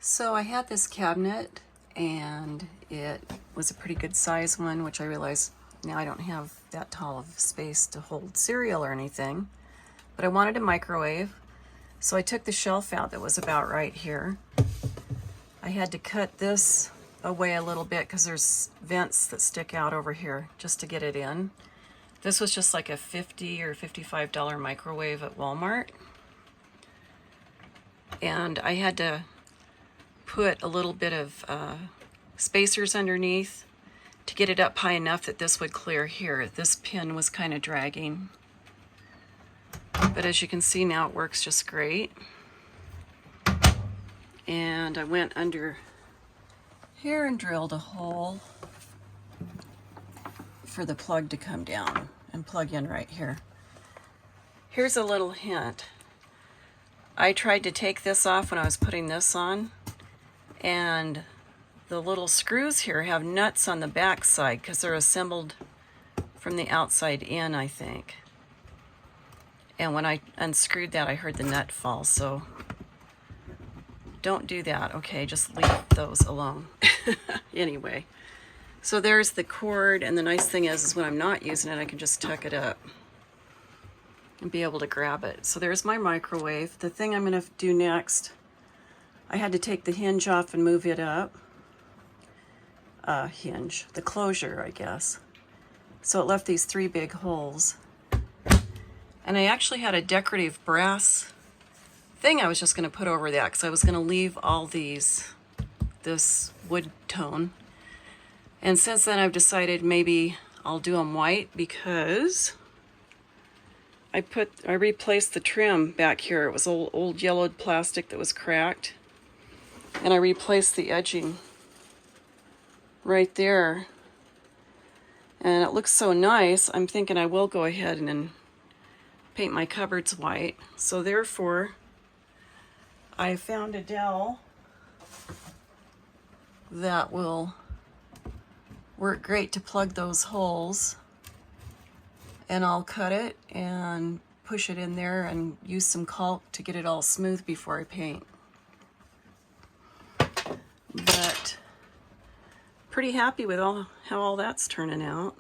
So I had this cabinet and it was a pretty good size one, which I realize now I don't have that tall of space to hold cereal or anything, but I wanted a microwave. So I took the shelf out that was about right here. I had to cut this away a little bit because there's vents that stick out over here just to get it in. This was just like a $50 or $55 microwave at Walmart. And I had to put a little bit of spacers underneath to get it up high enough that this would clear here. This pin was kind of dragging. But as you can see now, it works just great. And I went under here and drilled a hole for the plug to come down and plug in right here. Here's a little hint. I tried to take this off when I was putting this on, and the little screws here have nuts on the back side because they're assembled from the outside in, I think. And when I unscrewed that, I heard the nut fall, so don't do that. Okay, just leave those alone. Anyway, so there's the cord, and the nice thing is when I'm not using it, I can just tuck it up and be able to grab it. So there's my microwave. The thing I'm going to do next, I had to take the hinge off and move it up. The closure, I guess. So it left these 3 big holes. And I actually had a decorative brass thing I was just going to put over that because I was going to leave all this wood tone. And since then I've decided maybe I'll do them white because I replaced the trim back here. It was old yellowed plastic that was cracked. And I replaced the edging right there. And it looks so nice, I'm thinking I will go ahead and paint my cupboards white. So therefore, I found a dowel that will work great to plug those holes. And I'll cut it and push it in there and use some caulk to get it all smooth before I paint. But pretty happy with how all that's turning out.